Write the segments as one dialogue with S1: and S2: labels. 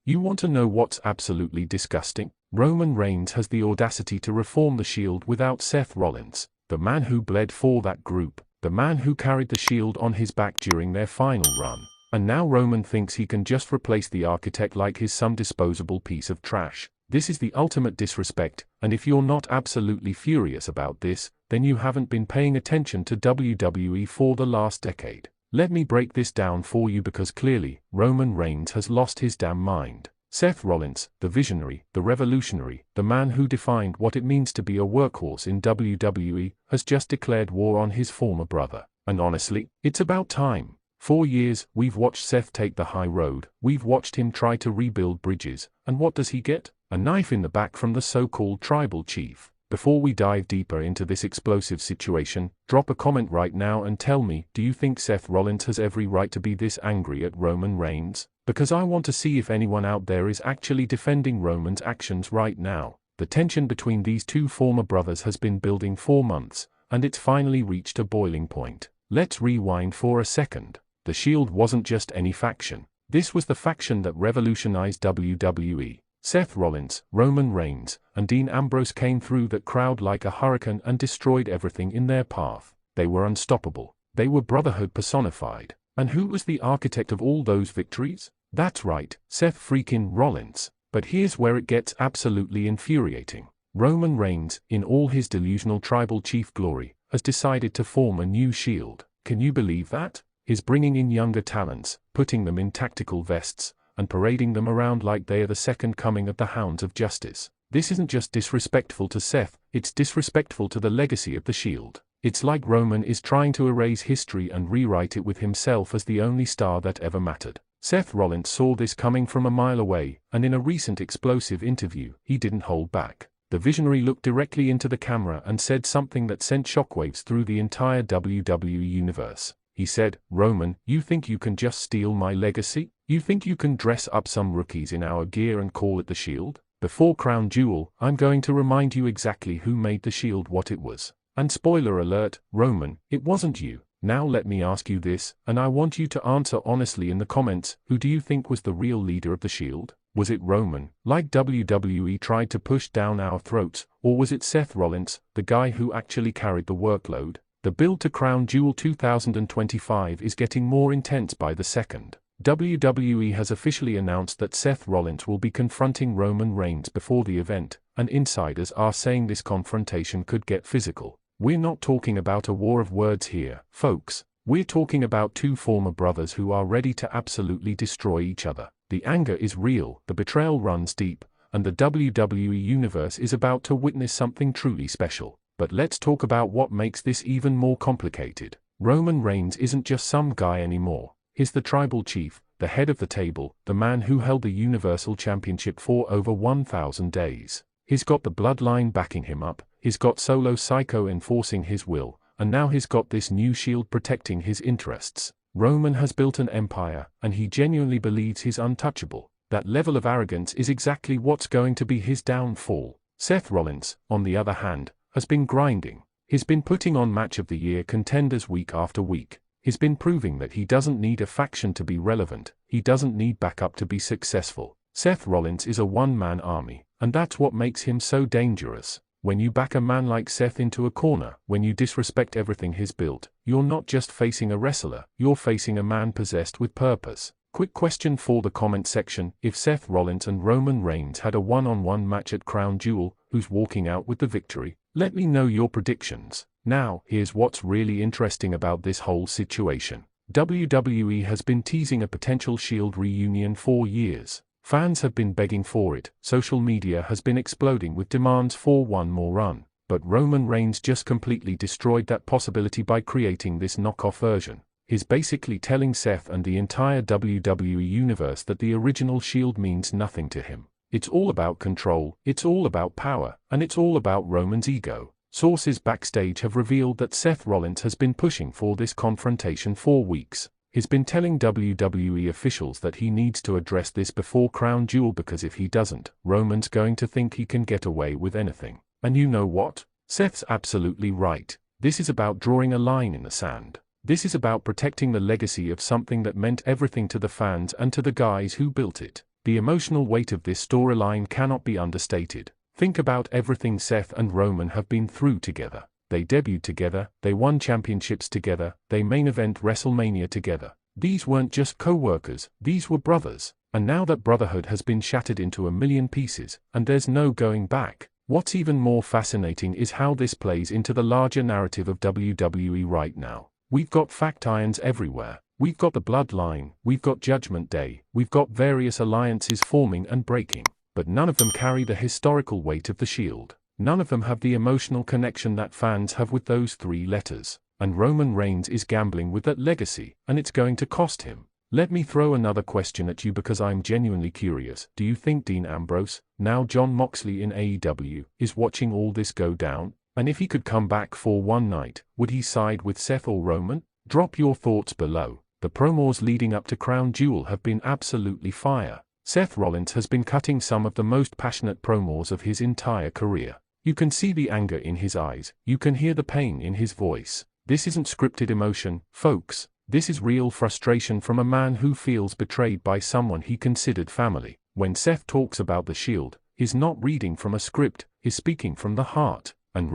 S1: You want to know what's absolutely disgusting? Roman Reigns has the audacity to reform the Shield without Seth Rollins, the man who bled for that group, the man who carried the Shield on his back during their final run. And now Roman thinks he can just replace the architect like he's some disposable piece of trash. This is the ultimate disrespect, and if you're not absolutely furious about this, then you haven't been paying attention to WWE for the last decade. Let me break this down for you because clearly, Roman Reigns has lost his damn mind. Seth Rollins, the visionary, the revolutionary, the man who defined what it means to be a workhorse in WWE, has just declared war on his former brother. And honestly, it's about time. For years, we've watched Seth take the high road, we've watched him try to rebuild bridges, and what does he get? A knife in the back from the so-called tribal chief. Before we dive deeper into this explosive situation, drop a comment right now and tell me, do you think Seth Rollins has every right to be this angry at Roman Reigns? Because I want to see if anyone out there is actually defending Roman's actions right now. The tension between these two former brothers has been building for months, and it's finally reached a boiling point. Let's rewind for a second. The Shield wasn't just any faction. This was the faction that revolutionized WWE. Seth Rollins, Roman Reigns, and Dean Ambrose came through that crowd like a hurricane and destroyed everything in their path. They were unstoppable. They were brotherhood personified. And who was the architect of all those victories? That's right, Seth freaking Rollins. But here's where it gets absolutely infuriating. Roman Reigns, in all his delusional tribal chief glory, has decided to form a new Shield. Can you believe that? He's bringing in younger talents, putting them in tactical vests, and parading them around like they are the second coming of the hounds of justice. This isn't just disrespectful to Seth, it's disrespectful to the legacy of the Shield. It's like Roman is trying to erase history and rewrite it with himself as the only star that ever mattered. Seth Rollins saw this coming from a mile away, and in a recent explosive interview, he didn't hold back. The visionary looked directly into the camera and said something that sent shockwaves through the entire WWE Universe. He said, "Roman, you think you can just steal my legacy? You think you can dress up some rookies in our gear and call it the Shield? Before Crown Jewel, I'm going to remind you exactly who made the Shield what it was. And spoiler alert, Roman, it wasn't you. Now let me ask you this, and I want you to answer honestly in the comments, who do you think was the real leader of the Shield? Was it Roman, like WWE tried to push down our throats, or was it Seth Rollins, the guy who actually carried the workload? The build to Crown Jewel 2025 is getting more intense by the second. WWE has officially announced that Seth Rollins will be confronting Roman Reigns before the event, and insiders are saying this confrontation could get physical. We're not talking about a war of words here, folks. We're talking about two former brothers who are ready to absolutely destroy each other. The anger is real, the betrayal runs deep, and the WWE Universe is about to witness something truly special. But let's talk about what makes this even more complicated. Roman Reigns isn't just some guy anymore. He's the tribal chief, the head of the table, the man who held the Universal Championship for over 1,000 days. He's got the bloodline backing him up, he's got Solo Psycho enforcing his will, and now he's got this new Shield protecting his interests. Roman has built an empire, and he genuinely believes he's untouchable. That level of arrogance is exactly what's going to be his downfall. Seth Rollins, on the other hand, has been grinding. He's been putting on Match of the Year contenders week after week. He's been proving that he doesn't need a faction to be relevant, he doesn't need backup to be successful. Seth Rollins is a one-man army, and that's what makes him so dangerous. When you back a man like Seth into a corner, when you disrespect everything he's built, you're not just facing a wrestler, you're facing a man possessed with purpose. Quick question for the comment section: if Seth Rollins and Roman Reigns had a one-on-one match at Crown Jewel, who's walking out with the victory? Let me know your predictions. Now, here's what's really interesting about this whole situation. WWE has been teasing a potential Shield reunion for years. Fans have been begging for it, social media has been exploding with demands for one more run. But Roman Reigns just completely destroyed that possibility by creating this knockoff version. He's basically telling Seth and the entire WWE Universe that the original Shield means nothing to him. It's all about control, it's all about power, and it's all about Roman's ego. Sources backstage have revealed that Seth Rollins has been pushing for this confrontation for weeks. He's been telling WWE officials that he needs to address this before Crown Jewel because if he doesn't, Roman's going to think he can get away with anything. And you know what? Seth's absolutely right. This is about drawing a line in the sand. This is about protecting the legacy of something that meant everything to the fans and to the guys who built it. The emotional weight of this storyline cannot be understated. Think about everything Seth and Roman have been through together. They debuted together, they won championships together, they main event WrestleMania together. These weren't just co-workers, these were brothers. And now that brotherhood has been shattered into a million pieces, and there's no going back. What's even more fascinating is how this plays into the larger narrative of WWE right now. We've got fact irons everywhere. We've got the bloodline, we've got Judgment Day, we've got various alliances forming and breaking. But none of them carry the historical weight of the Shield. None of them have the emotional connection that fans have with those three letters. And Roman Reigns is gambling with that legacy, and it's going to cost him. Let me throw another question at you because I'm genuinely curious. Do you think Dean Ambrose, now Jon Moxley in AEW, is watching all this go down? And if he could come back for one night, would he side with Seth or Roman? Drop your thoughts below. The promos leading up to Crown Jewel have been absolutely fire. Seth Rollins has been cutting some of the most passionate promos of his entire career. You can see the anger in his eyes, you can hear the pain in his voice. This isn't scripted emotion, folks. This is real frustration from a man who feels betrayed by someone he considered family. When Seth talks about the Shield, he's not reading from a script, he's speaking from the heart. And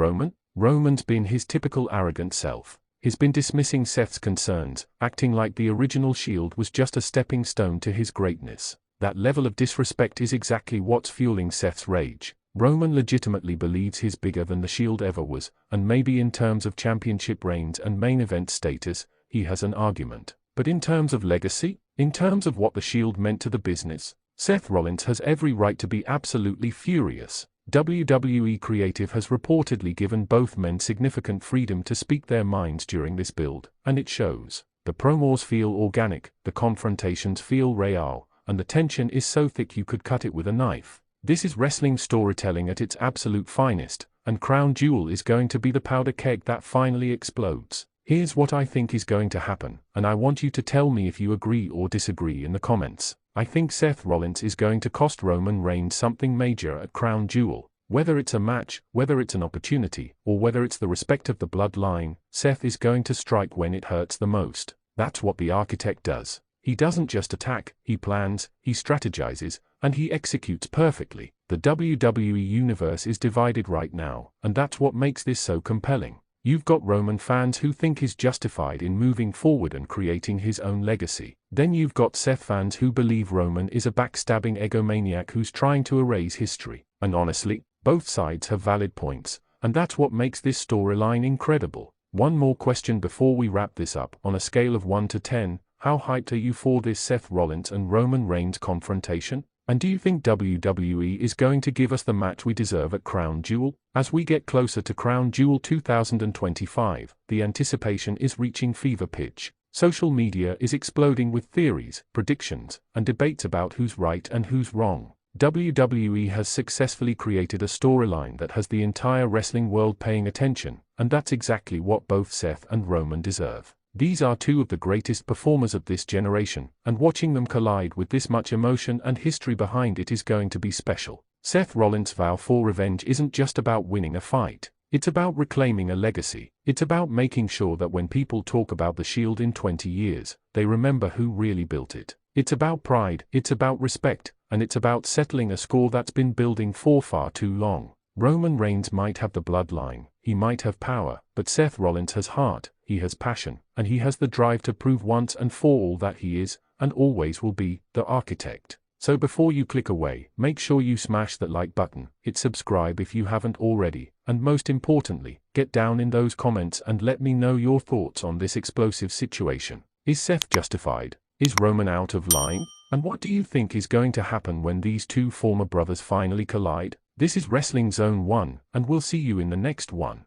S1: Roman's been his typical arrogant self. He's been dismissing Seth's concerns, acting like the original Shield was just a stepping stone to his greatness. That level of disrespect is exactly what's fueling Seth's rage. Roman legitimately believes he's bigger than the Shield ever was, and maybe in terms of championship reigns and main event status, he has an argument. But in terms of legacy, in terms of what the Shield meant to the business, Seth Rollins has every right to be absolutely furious. WWE Creative has reportedly given both men significant freedom to speak their minds during this build, and it shows. The promos feel organic, the confrontations feel real, and the tension is so thick you could cut it with a knife. This is wrestling storytelling at its absolute finest, and Crown Jewel is going to be the powder keg that finally explodes. Here's what I think is going to happen, and I want you to tell me if you agree or disagree in the comments. I think Seth Rollins is going to cost Roman Reigns something major at Crown Jewel. Whether it's a match, whether it's an opportunity, or whether it's the respect of the bloodline, Seth is going to strike when it hurts the most. That's what the architect does. He doesn't just attack, he plans, he strategizes, and he executes perfectly. The WWE Universe is divided right now, and that's what makes this so compelling. You've got Roman fans who think he's justified in moving forward and creating his own legacy. Then you've got Seth fans who believe Roman is a backstabbing egomaniac who's trying to erase history. And honestly, both sides have valid points, and that's what makes this storyline incredible. One more question before we wrap this up. On a scale of 1 to 10, how hyped are you for this Seth Rollins and Roman Reigns confrontation? And do you think WWE is going to give us the match we deserve at Crown Jewel? As we get closer to Crown Jewel 2025, the anticipation is reaching fever pitch. Social media is exploding with theories, predictions, and debates about who's right and who's wrong. WWE has successfully created a storyline that has the entire wrestling world paying attention, and that's exactly what both Seth and Roman deserve. These are two of the greatest performers of this generation, and watching them collide with this much emotion and history behind it is going to be special. Seth Rollins' vow for revenge isn't just about winning a fight. It's about reclaiming a legacy. It's about making sure that when people talk about the Shield in 20 years, they remember who really built it. It's about pride, it's about respect, and it's about settling a score that's been building for far too long. Roman Reigns might have the bloodline, he might have power, but Seth Rollins has heart, he has passion, and he has the drive to prove once and for all that he is, and always will be, the architect. So before you click away, make sure you smash that like button, hit subscribe if you haven't already, and most importantly, get down in those comments and let me know your thoughts on this explosive situation. Is Seth justified? Is Roman out of line? And what do you think is going to happen when these two former brothers finally collide? This is Wrestling Zone 1, and we'll see you in the next one.